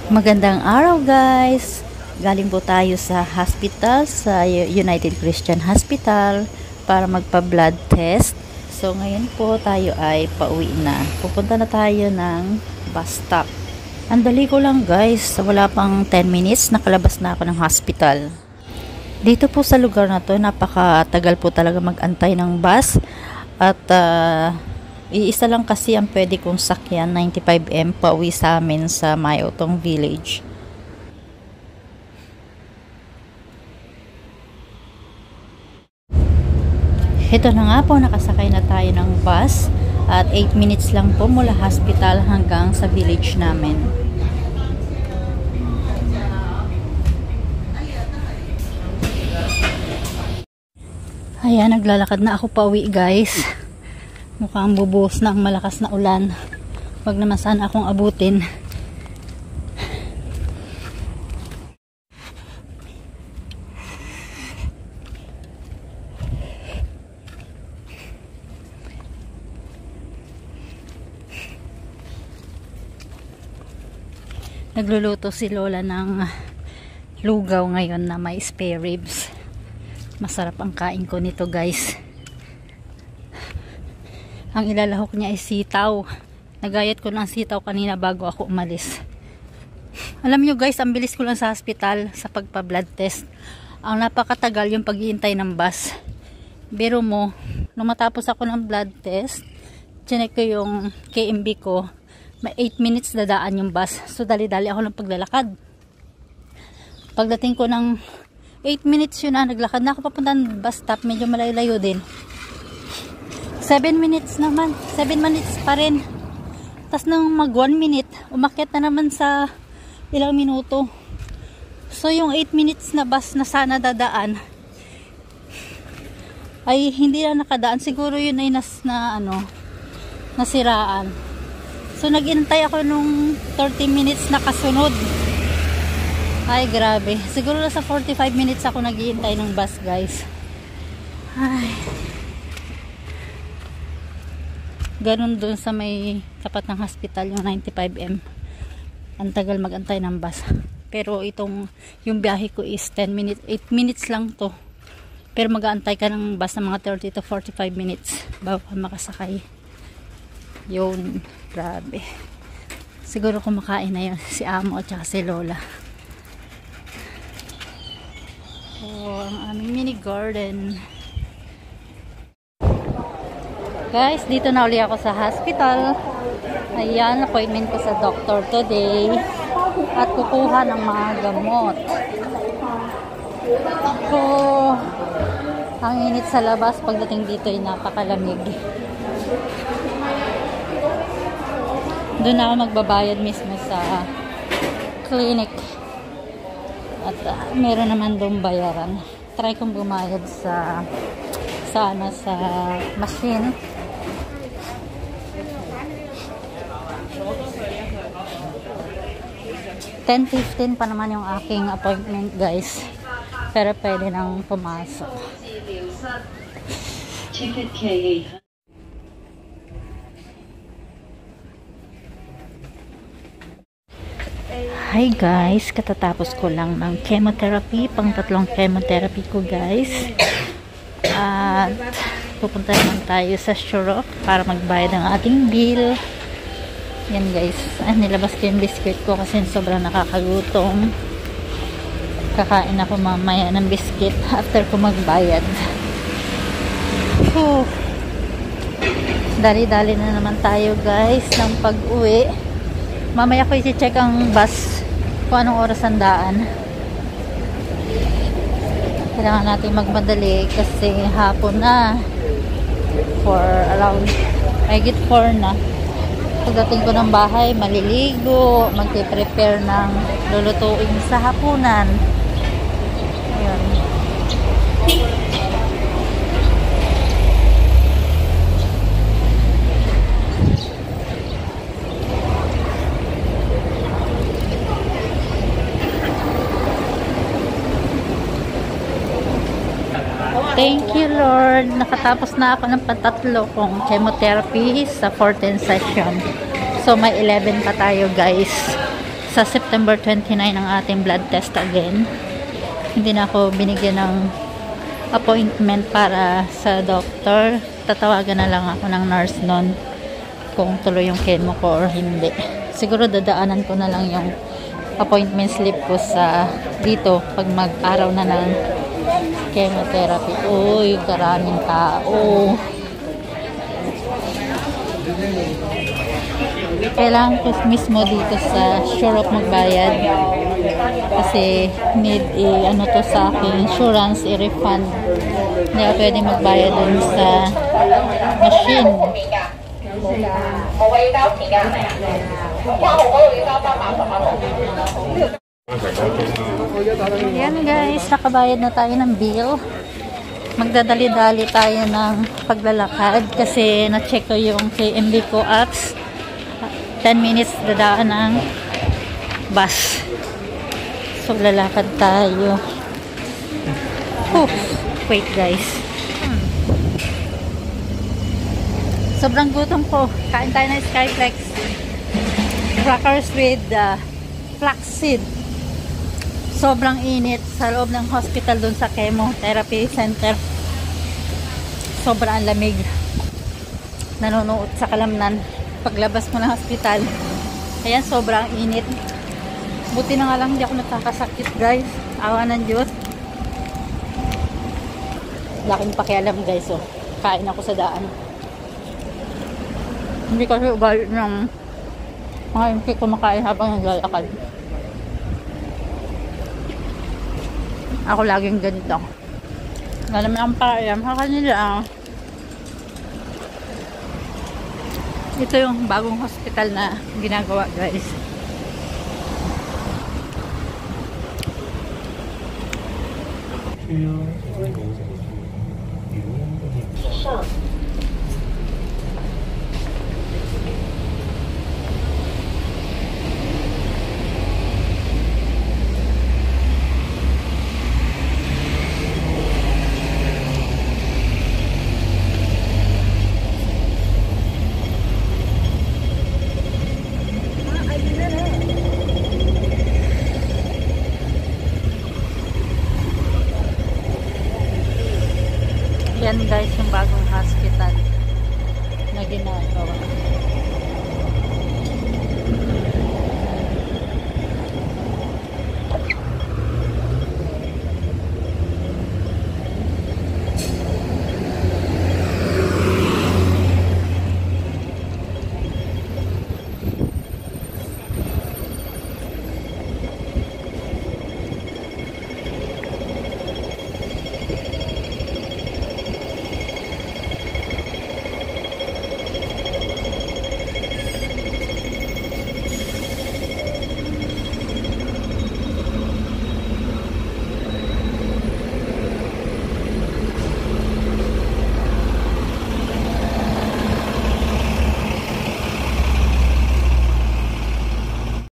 Magandang araw guys! Galing po tayo sa hospital, sa United Christian Hospital para magpa-blood test. So ngayon po tayo ay pauwi na. Pupunta na tayo ng bus stop. Andali ko lang guys, wala pang 10 minutes nakalabas na ako ng hospital. Dito po sa lugar na to, napakatagal po talaga mag-antay ng bus. At iisa lang kasi ang pwede kong sakyan, 95M, pauwi sa amin sa Mayotong Village. Ito na nga po, nakasakay na tayo ng bus at 8 minutes lang po mula hospital hanggang sa village namin. Ayan, naglalakad na ako pauwi guys. Mukhang bubuhos na ang malakas na ulan. Wag naman sana akong abutin. Nagluluto si Lola ng lugaw ngayon na may spare ribs. Masarap ang kain ko nito guys. Ang ilalahok niya ay sitaw. Nagayat ko ng sitaw kanina bago ako umalis. Alam nyo guys, ang bilis ko lang sa hospital sa pagpa-blood test. Ang napakatagal yung pag-iintay ng bus. Biro mo, nung matapos ako ng blood test, chinek ko yung KMB ko, may 8 minutes dadaan yung bus. So dali-dali ako ng paglalakad. Pagdating ko ng 8 minutes yun na, naglakad na ako papunta ng bus stop, medyo malayo-layo din. 7 minutes naman, 7 minutes pa rin. Tapos nang mag 1 minute, umakyat na naman sa ilang minuto. So yung 8 minutes na bus na sana dadaan ay hindi na nakadaan. Siguro yun ay nasiraan. So nag-intay ako nung 30 minutes na kasunod. Ay grabe. Siguro nasa 45 minutes ako nag-iintay ng bus guys. Ay. Ganon dun sa may tapat ng hospital, yung 95M. Ang tagal mag-antay ng bus. Pero yung biyahe ko is 10 minutes, 8 minutes lang to. Pero mag-aantay ka ng bus ng mga 30 to 45 minutes bago ka makasakay. Yun, grabe. Siguro kumakain na yun si Amo at saka si Lola. Oh, ang aming mini garden. Guys, dito na uli ako sa hospital. Ayan, appointment ko sa doctor today. At kukuha ng mga gamot. So, ang init sa labas. Pagdating dito ay napakalamig. Doon ako magbabayad mismo sa clinic. At meron naman doon bayaran. Try kong bumayad sa machine. 10:15 pa naman yung aking appointment guys, pero pwede nang pumasok. Hi guys, katatapos ko lang ng chemotherapy, pang 3 chemotherapy ko guys. At pupunta naman tayo sa Shurok para magbayad ng ating bill. Yan guys, nilabas ko yung biscuit ko kasi sobrang nakakagutom. Kakain ako mamaya ng biscuit after ko magbayad. Dali-dali na naman tayo guys ng pag-uwi. Mamaya ko isi-check ang bus kung anong oras ang daan. Kailangan natin magmadali kasi hapon na. For around, I get 4 na. Pagdating ko ng bahay, maliligo, magpe-prepare ng lulutuin sa hapunan. Ayun. Thank you Lord. Nakatapos na ako ng patatlo kong chemotherapy sa 14th session. So may 11 pa tayo guys. sa September 29 ang ating blood test again. Hindi na ako binigyan ng appointment para sa doctor. Tatawagan na lang ako ng nurse nun kung tuloy yung chemo ko or hindi. Siguro dadaanan ko na lang yung appointment slip ko sa dito pag mag-araw na ng chemotherapy. Uy, karaming tao. Kailangan ko mismo dito sa Shore of magbayad kasi need ano to sa aking insurance, i-refund. Hindi ako pwede magbayad dun sa machine. Yan guys, nakabayad na tayo ng bill. Magdadali-dali tayo ng paglalakad kasi na-check ko yung KMB ko apps. 10 minutes dadaan ng bus. So, lalakad tayo. Wait guys. Sobrang gutom ko. Kain tayo ng Skyflex. Crackers with flaxseed. Sobrang init sa loob ng hospital dun sa chemotherapy center. Sobrang lamig. Nanonood sa kalamnan. Paglabas mo ng hospital, ayan, sobrang init. Buti na nga lang hindi ako nagkakasakit guys. Awa ng Diyos. Laking pakialam guys. Oh. Kain ako sa daan. Hindi kasi ugali ng mga hindi kumakain habang naglalakad. Ako laging ganito. Wala naman ang pakialam sa kanila. Ito yung bagong hospital na ginagawa guys.